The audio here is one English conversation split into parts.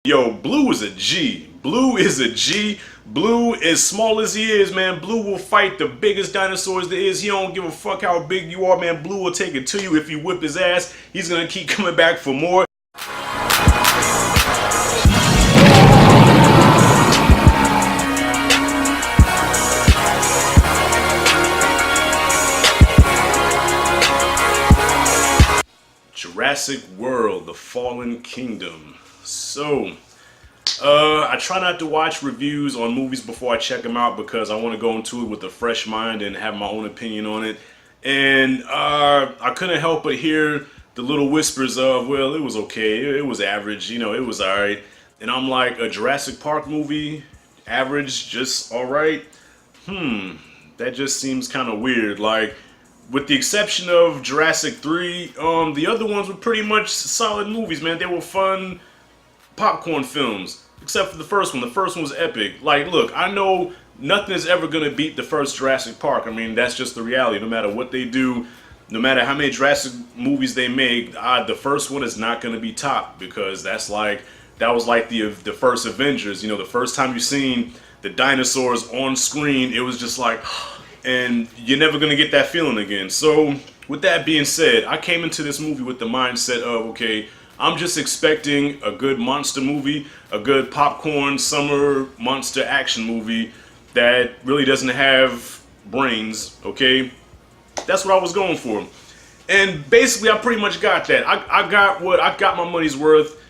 Yo, Blue is a G. Blue is a G. Blue, as small as he is, man, Blue will fight the biggest dinosaurs there is. He don't give a fuck how big you are, man. Blue will take it to you. If you whip his ass, he's gonna keep coming back for more. Jurassic World, The Fallen Kingdom. So, I try not to watch reviews on movies before I check them out because I want to go into it with a fresh mind and have my own opinion on it. And I couldn't help but hear the little whispers of, well, it was okay, it was average, you know, it was alright. And I'm like, a Jurassic Park movie, average, just alright? That just seems kind of weird. Like, with the exception of Jurassic 3, the other ones were pretty much solid movies, man. They were fun popcorn films, except for the first one. The first one was epic. Like, look, I know nothing is ever going to beat the first Jurassic Park. I mean, that's just the reality. No matter what they do, no matter how many Jurassic movies they make, the first one is not going to be topped because that was like the first Avengers. You know, the first time you seen the dinosaurs on screen, it was just like, and you're never going to get that feeling again. So, with that being said, I came into this movie with the mindset of, okay, I'm just expecting a good monster movie, a good popcorn summer monster action movie that really doesn't have brains, okay? That's what I was going for. And basically, I pretty much got that. I got my money's worth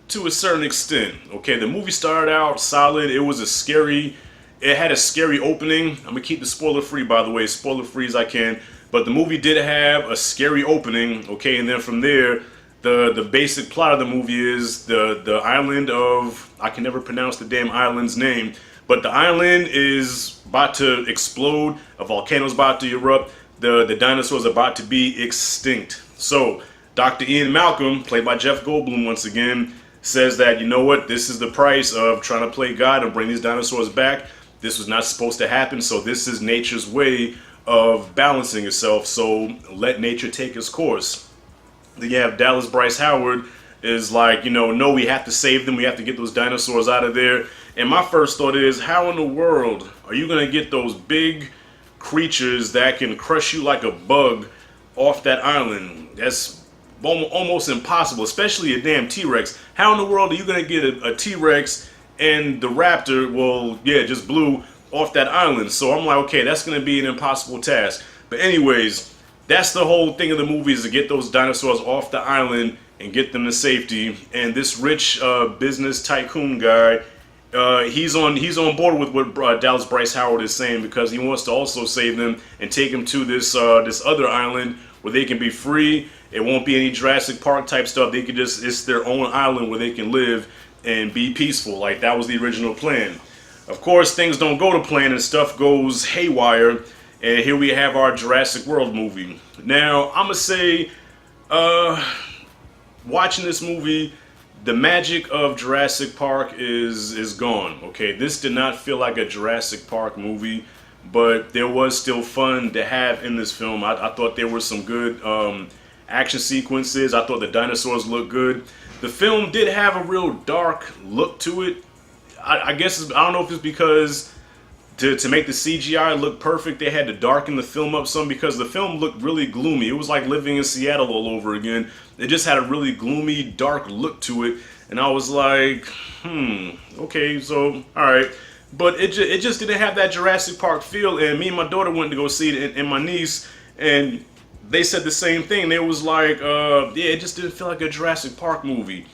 to a certain extent, okay? The movie started out solid. It had a scary opening. I'm gonna keep the spoiler free, by the way, spoiler free as I can. But the movie did have a scary opening, okay? And then from there, the basic plot of the movie is the island of, I can never pronounce the damn island's name, but the island is about to explode. A volcano's about to erupt. The dinosaurs are about to be extinct. So Dr. Ian Malcolm, played by Jeff Goldblum once again, says that, you know what, this is the price of trying to play God and bring these dinosaurs back. This was not supposed to happen, so this is nature's way of balancing itself, so let nature take its course. Then you have Dallas Bryce Howard is like, you know, no, we have to save them, we have to get those dinosaurs out of there. And my first thought is, how in the world are you going to get those big creatures that can crush you like a bug off that island? That's almost impossible, especially a damn T-Rex. How in the world are you going to get a T-Rex and the raptor, well, yeah, just blew off that island? So I'm like, okay, that's going to be an impossible task. But anyways, that's the whole thing of the movie, is to get those dinosaurs off the island and get them to safety. And this rich business tycoon guy, he's on board with what Dallas Bryce Howard is saying, because he wants to also save them and take them to this other island where they can be free. It won't be any Jurassic Park type stuff. They can just, it's their own island where they can live and be peaceful. Like, that was the original plan. Of course, things don't go to plan and stuff goes haywire, and here we have our Jurassic World movie. Now, I'm gonna say, watching this movie, the magic of Jurassic Park is gone, okay? This did not feel like a Jurassic Park movie, but there was still fun to have in this film. I thought there were some good action sequences. I thought the dinosaurs looked good. The film did have a real dark look to it. I guess, I don't know if it's because to make the CGI look perfect, they had to darken the film up some, because the film looked really gloomy. It was like living in Seattle all over again. It just had a really gloomy, dark look to it. And I was like, okay, so, alright. But it just didn't have that Jurassic Park feel. And me and my daughter went to go see it, and my niece, and they said the same thing. They was like, yeah, it just didn't feel like a Jurassic Park movie.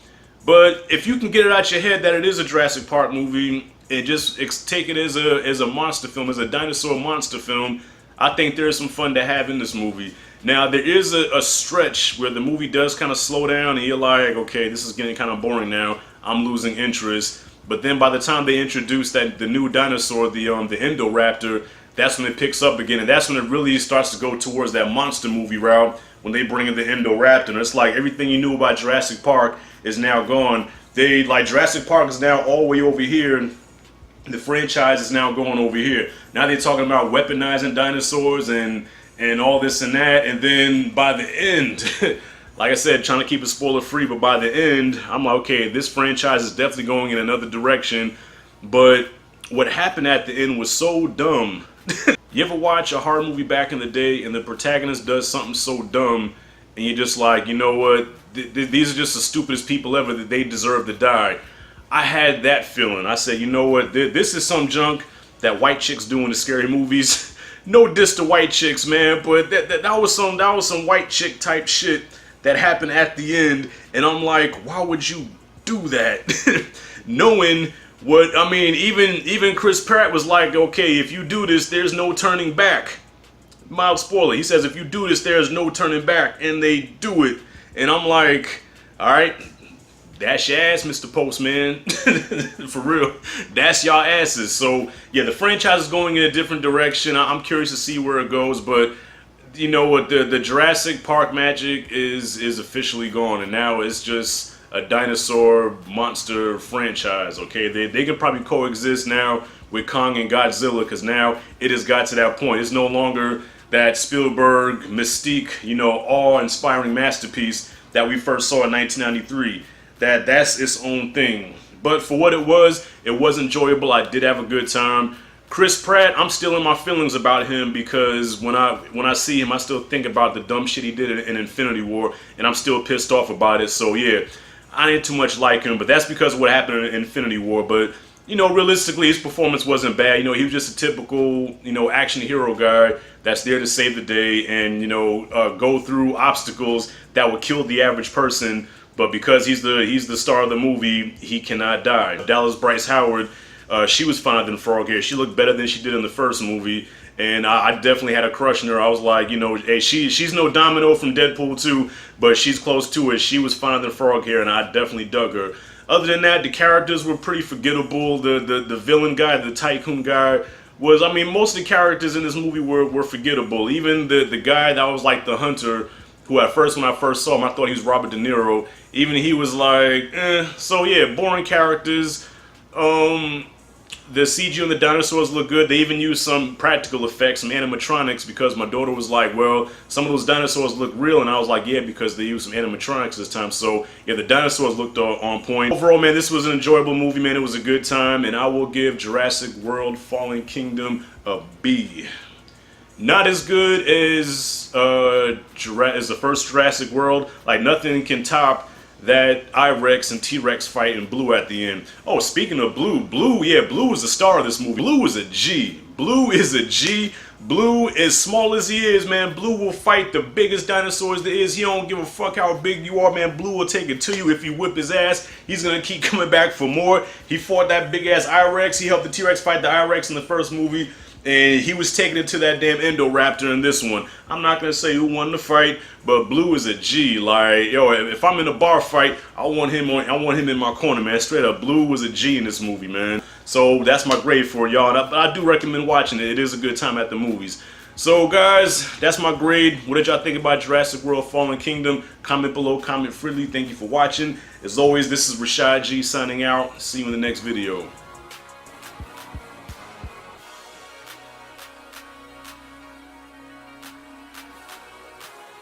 But if you can get it out your head that it is a Jurassic Park movie, and just take it as a monster film, as a dinosaur monster film, I think there's some fun to have in this movie. Now, there is a stretch where the movie does kind of slow down, and you're like, okay, this is getting kind of boring now. I'm losing interest. But then by the time they introduce the new dinosaur, the Indoraptor, that's when it picks up again, and that's when it really starts to go towards that monster movie route, when they bring in the Indoraptor. And it's like everything you knew about Jurassic Park is now gone. Jurassic Park is now all the way over here. The franchise is now going over here. Now they're talking about weaponizing dinosaurs and all this and that. And then by the end, like I said, trying to keep it spoiler free, but by the end, I'm like, okay, this franchise is definitely going in another direction. But what happened at the end was so dumb. You ever watch a horror movie back in the day and the protagonist does something so dumb and you're just like, you know what, these are just the stupidest people ever, that they deserve to die. I had that feeling. I said, you know what, this is some junk that white chicks do in the scary movies. No diss to white chicks, man, but that was some white chick type shit that happened at the end, and I'm like, why would you do that? Knowing what, I mean, even Chris Pratt was like, okay, if you do this, there's no turning back. Mild spoiler. He says, if you do this, there's no turning back, and they do it. And I'm like, all right, that's your ass, Mr. Postman. For real, that's y'all asses. So yeah, the franchise is going in a different direction. I'm curious to see where it goes, but you know what, the Jurassic Park magic is officially gone, and now it's just a dinosaur monster franchise. Okay, they can probably coexist now with Kong and Godzilla, because now it has got to that point. It's no longer that Spielberg mystique, you know, awe-inspiring masterpiece that we first saw in 1993. That's its own thing. But for what it was enjoyable. I did have a good time. Chris Pratt, I'm still in my feelings about him, because when I see him, I still think about the dumb shit he did in Infinity War, and I'm still pissed off about it. So yeah, I didn't too much like him, but that's because of what happened in Infinity War. But you know, realistically, his performance wasn't bad. You know, he was just a typical, you know, action hero guy that's there to save the day and, you know, go through obstacles that would kill the average person. But because he's the star of the movie, he cannot die. Dallas Bryce Howard, she was finer than Froghair. She looked better than she did in the first movie, and I definitely had a crush on her. I was like, you know, hey, she's no Domino from Deadpool 2, but she's close to it. She was finer than Froghair, and I definitely dug her. Other than that, the characters were pretty forgettable. The villain guy, the tycoon guy, was, I mean, most of the characters in this movie were forgettable. Even the guy that was like the hunter, who at first, when I first saw him, I thought he was Robert De Niro. Even he was like, eh. So yeah, boring characters. The CG on the dinosaurs look good. They even used some practical effects, some animatronics, because my daughter was like, well, some of those dinosaurs look real, and I was like, yeah, because they used some animatronics this time. So yeah, the dinosaurs looked on point. Overall, man, this was an enjoyable movie, man. It was a good time, and I will give Jurassic World Fallen Kingdom a B. Not as good as the first Jurassic World. Like, nothing can top that I-Rex and T-Rex fight in Blue at the end. Oh, speaking of Blue, yeah, Blue is the star of this movie. Blue is a G. Blue is a G. Blue, as small as he is, man, Blue will fight the biggest dinosaurs there is. He don't give a fuck how big you are, man. Blue will take it to you if you whip his ass. He's gonna keep coming back for more. He fought that big-ass I-Rex. He helped the T-Rex fight the I-Rex in the first movie. And he was taking it to that damn Indoraptor in this one. I'm not gonna say who won the fight, but Blue is a G. Like, yo, if I'm in a bar fight, I want him in my corner, man. Straight up, Blue was a G in this movie, man. So that's my grade for y'all. I do recommend watching it. It is a good time at the movies. So guys, that's my grade. What did y'all think about Jurassic World Fallen Kingdom? Comment below, comment freely. Thank you for watching. As always, this is Rashad G signing out. See you in the next video.